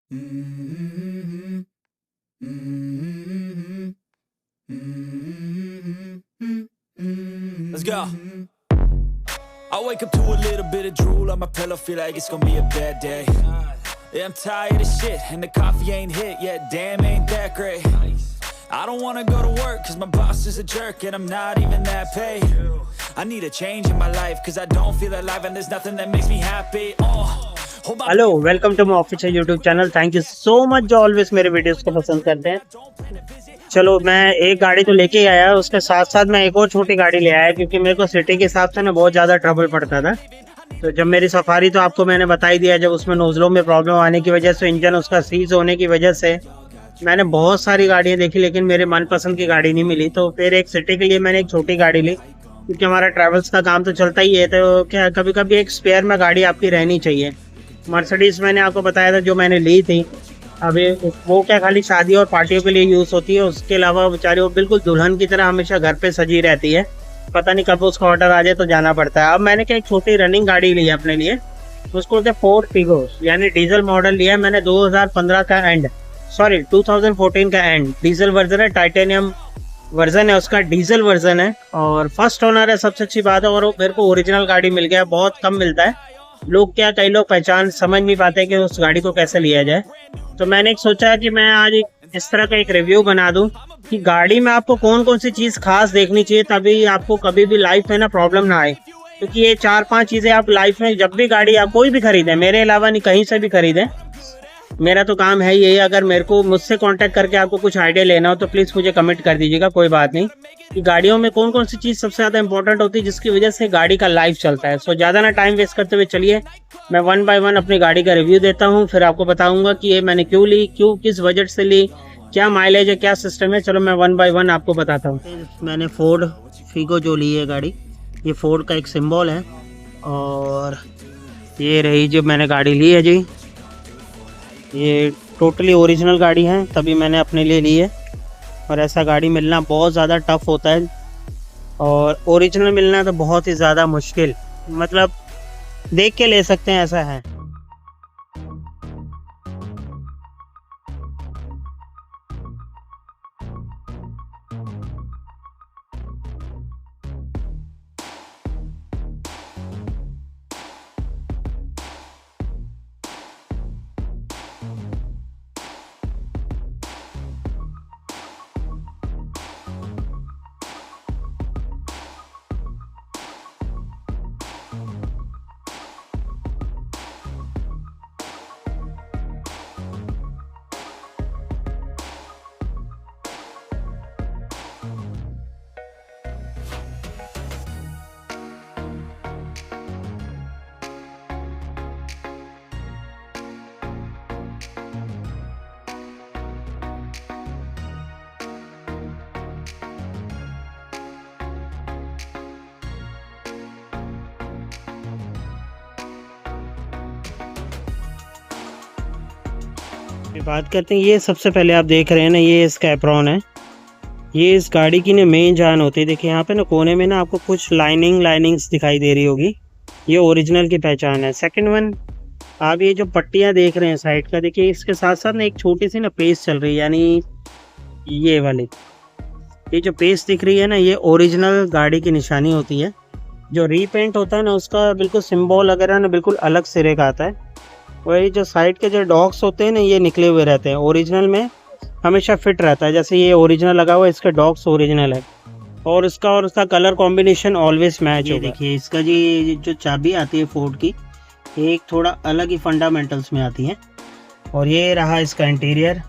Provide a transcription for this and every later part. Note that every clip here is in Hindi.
Let's go. I wake up to a little bit of drool on my pillow, feel like it's gonna be a bad day. Yeah, I'm tired of shit, and the coffee ain't hit yet, damn, ain't that great. I don't wanna go to work, cause my boss is a jerk, and I'm not even that paid. I need a change in my life, cause I don't feel alive, and there's nothing that makes me happy. Hello, welcome to my official YouTube channel. Thank you so much जो ऑलवेज मेरे वीडियोस को पसंद करते हैं। चलो, मैं एक गाड़ी तो लेके ही आया, उसके साथ साथ मैं एक और छोटी गाड़ी ले आया, क्योंकि मेरे को सिटी के हिसाब से ना बहुत ज़्यादा ट्रबल पड़ता था। तो जब मेरी सफारी, तो आपको मैंने बता ही दिया, जब उसमें नोजलों में प्रॉब्लम आने की वजह से, इंजन उसका सीज होने की वजह से मैंने बहुत सारी गाड़ियाँ देखी, लेकिन मेरे मनपसंद की गाड़ी नहीं मिली। तो फिर एक सिटी के लिए मैंने एक छोटी गाड़ी ली, क्योंकि हमारा ट्रैवल्स का काम तो चलता ही है। तो क्या कभी कभी एक स्पेयर में गाड़ी आपकी रहनी चाहिए। मर्सिडीज मैंने आपको बताया था जो मैंने ली थी, अभी वो क्या खाली शादी और पार्टियों के लिए यूज़ होती है, उसके अलावा बेचारी वो बिल्कुल दुल्हन की तरह हमेशा घर पे सजी रहती है। पता नहीं कब उसका ऑर्डर आ जाए तो जाना पड़ता है। अब मैंने क्या एक छोटी रनिंग गाड़ी ली है अपने लिए, उसको बोलते हैं फोर्ड फिगो, यानी डीजल मॉडल लिया है मैंने 2015 का एंड, सॉरी 2014 का एंड। डीजल वर्जन है, टाइटेनियम वर्जन है उसका, डीजल वर्जन है और फर्स्ट ओनर है, सबसे अच्छी बात है। और मेरे को ओरिजिनल गाड़ी मिल गया, बहुत कम मिलता है। लोग क्या, कई लोग पहचान समझ नहीं पाते कि उस गाड़ी को कैसे लिया जाए। तो मैंने एक सोचा कि मैं आज इस तरह का एक रिव्यू बना दूं कि गाड़ी में आपको कौन कौन सी चीज़ खास देखनी चाहिए, तभी आपको कभी भी लाइफ में ना प्रॉब्लम ना आए। क्योंकि ये 4-5 चीज़ें आप लाइफ में जब भी गाड़ी आप कोई भी खरीदें, मेरे अलावा नहीं कहीं से भी खरीदें, मेरा तो काम है यही। अगर मेरे को मुझसे कांटेक्ट करके आपको कुछ आइडिया लेना हो तो प्लीज़ मुझे कमेंट कर दीजिएगा, कोई बात नहीं। कि गाड़ियों में कौन कौन सी चीज़ सबसे ज़्यादा इंपॉर्टेंट होती है, जिसकी वजह से गाड़ी का लाइफ चलता है। सो ज़्यादा ना टाइम वेस्ट करते हुए चलिए मैं 1 बाय 1 अपनी गाड़ी का रिव्यू देता हूँ, फिर आपको बताऊँगा कि ये मैंने क्यों ली, किस बजट से ली, क्या माइलेज है, क्या सिस्टम है। चलो मैं 1 बाय 1 आपको बताता हूँ। मैंने फोर्ड फिगो जो ली है गाड़ी, ये फोर्ड का एक सिम्बॉल है और ये रही जो मैंने गाड़ी ली है जी, ये टोटली ओरिजिनल गाड़ी है, तभी मैंने अपने लिए ली है। और ऐसा गाड़ी मिलना बहुत ज़्यादा टफ होता है, और ओरिजिनल मिलना तो बहुत ही ज़्यादा मुश्किल, मतलब देख के ले सकते हैं, ऐसा है। बात करते हैं, ये सबसे पहले आप देख रहे हैं ना, ये इसका एप्रॉन है। ये इस गाड़ी की ना मेन जान होती है। देखिए यहाँ पे ना कोने में ना आपको कुछ लाइनिंग्स दिखाई दे रही होगी, ये ओरिजिनल की पहचान है। सेकंड वन, आप ये जो पट्टियाँ देख रहे हैं साइड का, देखिए इसके साथ साथ ना एक छोटी सी ना पेस्ट चल रही है, यानी ये वाली, ये जो पेस्ट दिख रही है ना, ये ओरिजिनल गाड़ी की निशानी होती है। जो रीपेंट होता है ना, उसका बिल्कुल सिम्बॉल वगैरह ना बिल्कुल अलग सिरे का आता है। वही जो साइड के जो डॉग्स होते हैं ना, ये निकले हुए रहते हैं। ओरिजिनल में हमेशा फिट रहता है, जैसे ये ओरिजिनल लगा हुआ है, इसके डॉग्स ओरिजिनल है, और उसका कलर कॉम्बिनेशन ऑलवेज मैच होगा। देखिए इसका जी जो चाबी आती है फोर्ड की, एक थोड़ा अलग ही फंडामेंटल्स में आती है। और ये रहा इसका इंटीरियर,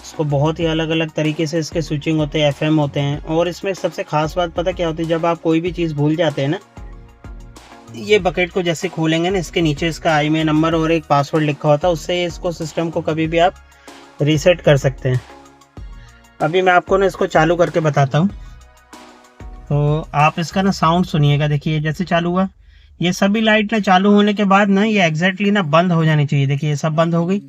इसको बहुत ही अलग अलग तरीके से इसके स्विचिंग होते हैं, FM होते हैं। और इसमें सबसे खास बात पता क्या होती है, जब आप कोई भी चीज़ भूल जाते हैं ना, ये बकेट को जैसे खोलेंगे ना, इसके नीचे इसका IMEI नंबर और एक पासवर्ड लिखा होता है, उससे इसको सिस्टम को कभी भी आप रीसेट कर सकते हैं। अभी मैं आपको ना इसको चालू करके बताता हूँ, तो आप इसका ना साउंड सुनिएगा। देखिए जैसे चालू हुआ, ये सभी लाइट ना चालू होने के बाद ना ये एग्जैक्टली ना बंद हो जानी चाहिए। देखिए ये सब बंद हो गई।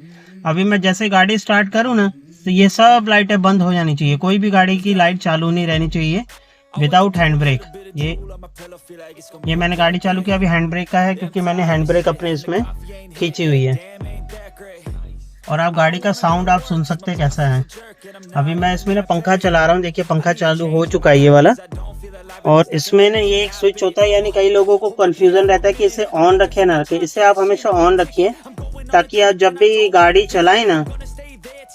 अभी मैं जैसे गाड़ी स्टार्ट करूँ ना, तो ये सब लाइटें बंद हो जानी चाहिए, कोई भी गाड़ी की लाइट चालू नहीं रहनी चाहिए विदाउट हैंड ब्रेक। ये मैंने गाड़ी चालू किया, अभी हैंड ब्रेक का है, क्योंकि मैंने हैंड ब्रेक अपने इसमें खींची हुई है। और आप गाड़ी का साउंड आप सुन सकते हैं कैसा है। अभी मैं इसमें ना पंखा चला रहा हूँ, देखिए पंखा चालू हो चुका है ये वाला। और इसमें ना ये एक स्विच होता है, यानी कई लोगों को कंफ्यूजन रहता है कि इसे ऑन रखे ना रखे। इसे आप हमेशा ऑन रखिए ताकि आप जब भी गाड़ी चलाएं ना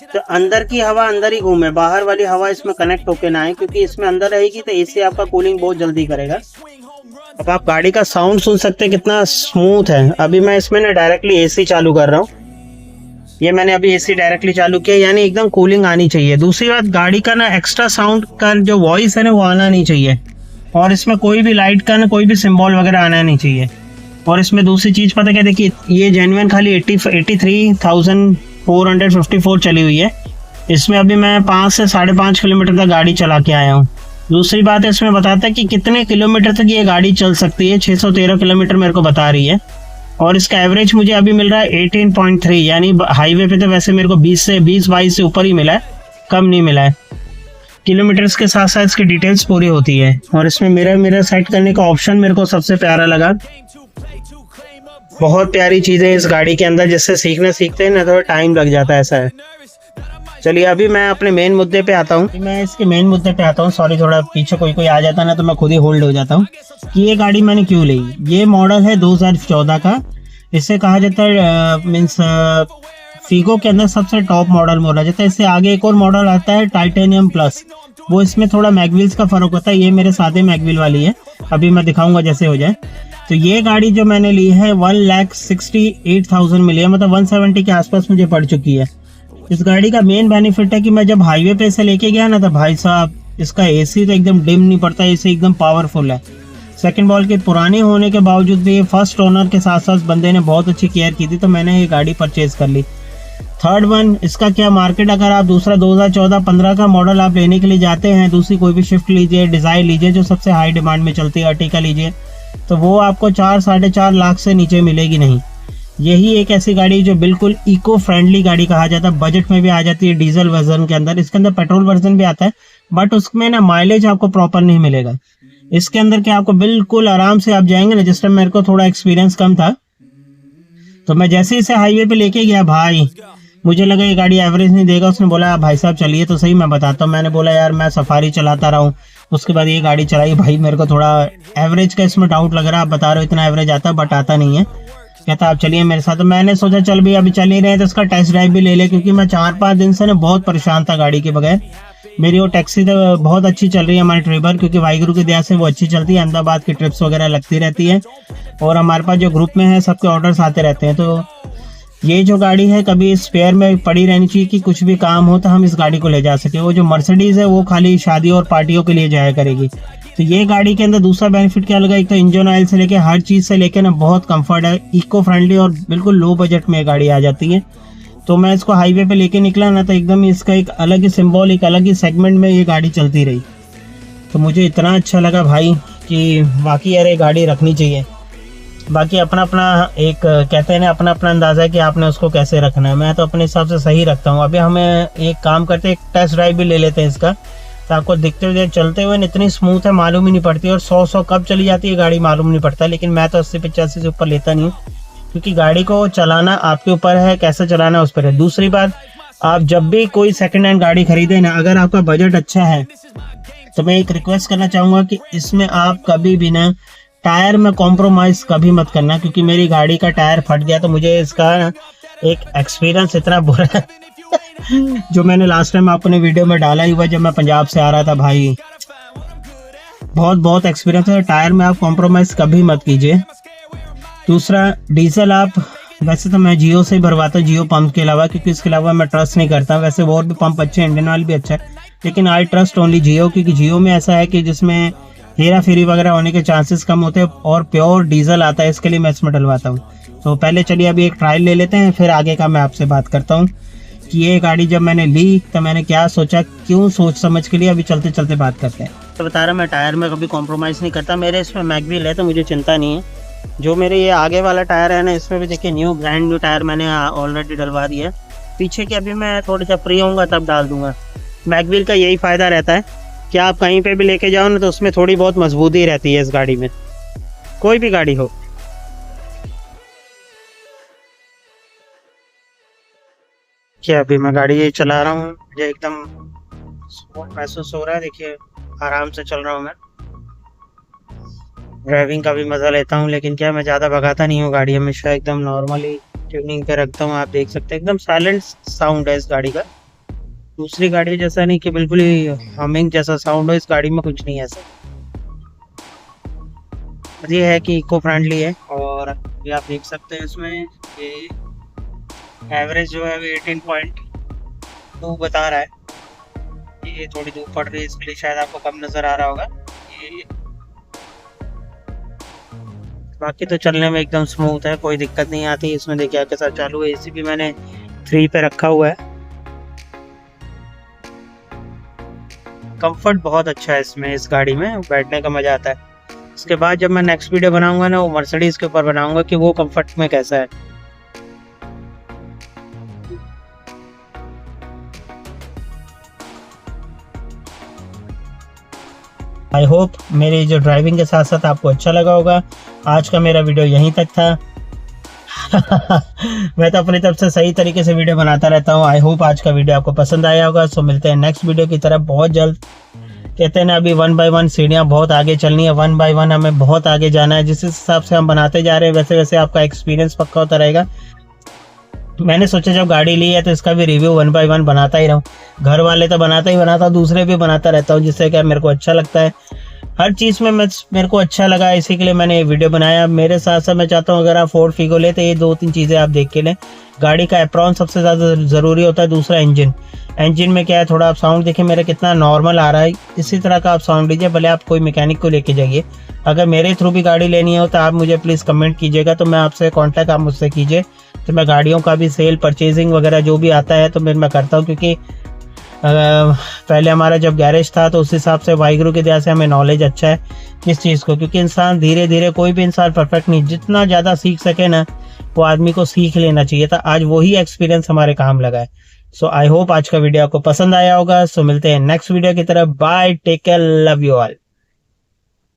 तो अंदर की हवा अंदर ही घूमे, बाहर वाली हवा इसमें कनेक्ट होके ना आए, क्योंकि इसमें अंदर रहेगी तो एसी आपका कूलिंग बहुत जल्दी करेगा। अब आप गाड़ी का साउंड सुन सकते हैं कितना स्मूथ है। अभी मैं इसमें ना डायरेक्टली एसी चालू कर रहा हूँ, ये मैंने अभी एसी डायरेक्टली चालू किया, यानी एकदम कूलिंग आनी चाहिए। दूसरी बात, गाड़ी का ना एक्स्ट्रा साउंड का जो वॉइस है ना वो आना नहीं चाहिए, और इसमें कोई भी लाइट का ना कोई भी सिंबल वगैरह आना नहीं चाहिए। और इसमें दूसरी चीज़ पता क्या, देखिए ये जेन्युइन खाली 83,454 चली हुई है। इसमें अभी मैं 5 से 5.5 किलोमीटर तक गाड़ी चला के आया हूँ। दूसरी बात है, इसमें बताता है कि कितने किलोमीटर तक ये गाड़ी चल सकती है। 613 किलोमीटर मेरे को बता रही है, और इसका एवरेज मुझे अभी मिल रहा है 18.3, यानी हाईवे पे तो वैसे मेरे को 20-22 से ऊपर ही मिला है, कम नहीं मिला है। किलोमीटर्स के साथ साथ इसकी डिटेल्स पूरी होती है। और इसमें मिरर सेट करने का ऑप्शन मेरे को सबसे प्यारा लगा, बहुत प्यारी चीज़ है इस गाड़ी के अंदर, जिससे सीखते हैं ना थोड़ा टाइम लग जाता है, ऐसा है। चलिए अभी मैं अपने मेन मुद्दे पे आता हूँ। मैं इसके मेन मुद्दे पे आता हूँ, सॉरी थोड़ा पीछे कोई आ जाता ना तो मैं खुद ही होल्ड हो जाता हूँ कि ये गाड़ी मैंने क्यों ली। ये मॉडल है 2014 का, इसे कहा जाता है मीन्स फीगो के अंदर सबसे टॉप मॉडल बोला जाता है। इससे आगे एक और मॉडल आता है टाइटेनियम प्लस, वो इसमें थोड़ा मैगव्हील्स का फर्क होता है, ये मेरे सादे मैगव्हील वाली है, अभी मैं दिखाऊंगा जैसे हो जाए। तो ये गाड़ी जो मैंने ली है 1,68,000 मिली है, मतलब 170 के आसपास मुझे पड़ चुकी है। इस गाड़ी का मेन बेनिफिट है कि मैं जब हाईवे पे इसे लेके गया ना तो भाई साहब इसका एसी तो एकदम डिम नहीं पड़ता, एसी एकदम पावरफुल है। सेकंड बॉल के पुराने होने के बावजूद भी फर्स्ट ओनर के साथ साथ बंदे ने बहुत अच्छी केयर की थी, तो मैंने ये गाड़ी परचेज कर ली। थर्ड वन, इसका क्या मार्केट, अगर आप दूसरा 2014-15 का मॉडल आप लेने के लिए जाते हैं, दूसरी कोई भी शिफ्ट लीजिए, डिजायर लीजिए जो सबसे हाई डिमांड में चलती है, अर्टिका लीजिए, तो वो आपको 4-4.5 लाख से नीचे मिलेगी नहीं। यही एक ऐसी गाड़ी जो बिल्कुल इको फ्रेंडली गाड़ी कहा जाता है, बजट में भी आ जाती है डीजल वर्जन के अंदर। इसके अंदर पेट्रोल वर्जन भी आता है, बट उसमें ना माइलेज आपको प्रॉपर नहीं मिलेगा। इसके अंदर क्या आपको बिल्कुल आराम से आप जाएंगे ना, जिस टाइम मेरे को थोड़ा एक्सपीरियंस कम था तो मैं जैसे इसे हाईवे पे लेके गया, भाई मुझे लगा ये गाड़ी एवरेज नहीं देगा। उसने बोला भाई साहब चलिए तो सही, मैं बताता हूँ। मैंने बोला यार मैं सफारी चलाता रहा हूँ, उसके बाद ये गाड़ी चलाई, भाई मेरे को थोड़ा एवरेज का इसमें डाउट लग रहा है। आप बता रहे हो इतना एवरेज आता है, बट आता नहीं है। कहता आप चलिए मेरे साथ। तो मैंने सोचा चल भी अभी चल ही रहे हैं तो इसका टेस्ट ड्राइव भी ले ले, क्योंकि मैं 4-5 दिन से ना बहुत परेशान था गाड़ी के बगैर। मेरी वो टैक्सी तो बहुत अच्छी चल रही है हमारी ट्रिबर, क्योंकि वाहिगुरु की दया से वो अच्छी चलती है, अहमदाबाद की ट्रिप्स वगैरह लगती रहती है, और हमारे पास जो ग्रुप में है सबके ऑर्डर्स आते रहते हैं। तो ये जो गाड़ी है कभी स्पेयर में पड़ी रहनी चाहिए कि कुछ भी काम हो तो हम इस गाड़ी को ले जा सके। वो जो मर्सिडीज है वो खाली शादी और पार्टियों के लिए जाया करेगी। तो ये गाड़ी के अंदर दूसरा बेनिफिट क्या लगा, एक तो इंजन ऑयल से लेके हर चीज़ से लेके ना बहुत कंफर्ट है, इको फ्रेंडली और बिल्कुल लो बजट में गाड़ी आ जाती है। तो मैं इसको हाईवे पे लेके निकला ना तो एकदम इसका एक अलग ही सिंबल, एक अलग ही सेगमेंट में ये गाड़ी चलती रही। तो मुझे इतना अच्छा लगा भाई कि वाकई यार ये गाड़ी रखनी चाहिए। बाकी अपना अपना एक कहते हैं ना, अपना अपना अंदाज़ा है कि आपने उसको कैसे रखना है। मैं तो अपने हिसाब से सही रखता हूँ। अभी हमें एक काम करते हैं, एक टेस्ट ड्राइव भी ले लेते हैं इसका, तो आपको दिखते हुए चलते हुए इतनी स्मूथ है मालूम ही नहीं पड़ती, और 100 कब चली जाती है गाड़ी मालूम नहीं पड़ता। लेकिन मैं तो 80-85 से ऊपर लेता नहीं हूँ, क्योंकि गाड़ी को चलाना आपके ऊपर है, कैसे चलाना उस पर है। दूसरी बात, आप जब भी कोई सेकेंड हैंड गाड़ी खरीदे ना, अगर आपका बजट अच्छा है तो मैं एक रिक्वेस्ट करना चाहूँगा कि इसमें आप कभी भी ना टायर में कॉम्प्रोमाइज़ कभी मत करना, क्योंकि मेरी गाड़ी का टायर फट गया तो मुझे इसका एक एक्सपीरियंस इतना बुरा है जो मैंने लास्ट टाइम अपने वीडियो में डाला ही हुआ, जब मैं पंजाब से आ रहा था। भाई बहुत एक्सपीरियंस है, टायर में आप कॉम्प्रोमाइज़ कभी मत कीजिए। दूसरा, डीजल आप, वैसे तो मैं जियो से ही भरवाता हूँ, जियो पंप के अलावा, क्योंकि इसके अलावा मैं ट्रस्ट नहीं करता। वैसे और भी पंप अच्छे हैं, इंडियन ऑयल भी अच्छा है, लेकिन आई ट्रस्ट ओनली जियो, क्योंकि जियो में ऐसा है कि जिसमें हेरा फेरी वगैरह होने के चांसेस कम होते हैं और प्योर डीजल आता है, इसके लिए मैं इसमें डलवाता हूँ। तो पहले चलिए अभी एक ट्रायल ले लेते हैं, फिर आगे का मैं आपसे बात करता हूँ कि ये गाड़ी जब मैंने ली तो मैंने क्या सोचा, क्यों सोच समझ के लिए। अभी चलते चलते बात करते हैं। तो बता रहा मैं टायर में कभी कॉम्प्रोमाइज़ नहीं करता, मेरे इसमें मैगव्हील है तो मुझे चिंता नहीं है। जो मेरे ये आगे वाला टायर है ना, इसमें भी देखिए ब्रांड न्यू टायर मैंने ऑलरेडी डलवा दिया है। पीछे के अभी मैं थोड़ा सा फ्री होऊंगा तब डाल दूंगा। मैगव्हील का यही फ़ायदा रहता है कि आप कहीं पे भी लेके जाओ ना तो उसमें थोड़ी बहुत मजबूती रहती है इस गाड़ी में, कोई भी गाड़ी हो। देखिए अभी मैं गाड़ी ये चला रहा हूँ, मुझे एकदम सुकून महसूस हो रहा है। देखिए आराम से चल रहा हूँ मैं, ड्राइविंग का भी मज़ा लेता हूँ। लेकिन क्या मैं ज़्यादा भगाता नहीं हूँ गाड़ी, हमेशा एकदम नॉर्मली ट्यूनिंग पे रखता हूँ। आप देख सकते हैं एकदम साइलेंट साउंड है इस गाड़ी का। दूसरी गाड़ी जैसा नहीं कि बिल्कुल ही हमिंग जैसा साउंड हो, इस गाड़ी में कुछ नहीं है ऐसा। ये है कि इको फ्रेंडली है। और ये आप देख सकते हैं इसमें ये एवरेज जो है 18.2 बता रहा है। ये थोड़ी धूप पड़ रही है इसके लिए शायद आपको कम नज़र आ रहा होगा। ये बाकी तो चलने में एकदम स्मूथ है, कोई दिक्कत नहीं आती इसमें। देखिए आपके साथ चालू है, एसी भी मैंने 3 पे रखा हुआ है। कंफर्ट बहुत अच्छा है इसमें, इस गाड़ी में बैठने का मज़ा आता है। इसके बाद जब मैं नेक्स्ट वीडियो बनाऊंगा ना, वो मर्सिडीज के ऊपर बनाऊंगा कि वो कंफर्ट में कैसा है। आई होप मेरी जो ड्राइविंग के साथ साथ आपको अच्छा लगा होगा। आज का मेरा वीडियो यहीं तक था। मैं तो अपनी तरफ से सही तरीके से वीडियो बनाता रहता हूँ। आई होप आज का वीडियो आपको पसंद आया होगा। सो मिलते हैं नेक्स्ट वीडियो की तरफ बहुत जल्द। कहते हैं ना, अभी 1 बाय 1 सीढ़ियाँ बहुत आगे चलनी है, 1 बाय 1 हमें बहुत आगे जाना है। जिस हिसाब से हम बनाते जा रहे हैं वैसे वैसे आपका एक्सपीरियंस पक्का होता रहेगा। मैंने सोचा जब गाड़ी ली है तो इसका भी रिव्यू 1 बाय 1 बनाता ही रहूँ। घर वाले तो बनाता ही बनाता हूँ, दूसरे भी बनाता रहता हूँ, जिससे क्या मेरे को अच्छा लगता है। हर चीज़ में मेरे को अच्छा लगा, इसी के लिए मैंने ये वीडियो बनाया। मेरे साथ साथ मैं चाहता हूँ अगर आप फोर्ड फिगो ले तो ये 2-3 चीज़ें आप देख के लें। गाड़ी का एप्रॉन सबसे ज़्यादा ज़रूरी होता है। दूसरा इंजन में क्या है, थोड़ा आप साउंड देखिए मेरा कितना नॉर्मल आ रहा है, इसी तरह का आप साउंड लीजिए। भले आप कोई मैकेनिक को लेके जाइए। अगर मेरे थ्रू भी गाड़ी लेनी हो तो आप मुझे प्लीज़ कमेंट कीजिएगा, तो मैं आपसे कॉन्टैक्ट आप मुझसे कीजिए। तो मैं गाड़ियों का भी सेल परचेजिंग वगैरह जो भी आता है तो मैं करता हूँ। क्योंकि पहले हमारा जब गैरेज था तो उस हिसाब से वाहिगुरु की दया से हमें नॉलेज अच्छा है किस चीज़ को। क्योंकि इंसान धीरे धीरे, कोई भी इंसान परफेक्ट नहीं, जितना ज़्यादा सीख सके ना वो आदमी को सीख लेना चाहिए था। आज वही एक्सपीरियंस हमारे काम लगा है। सो आई होप आज का वीडियो आपको पसंद आया होगा। सो मिलते हैं नेक्स्ट वीडियो की तरफ। Bye, take care, love you all.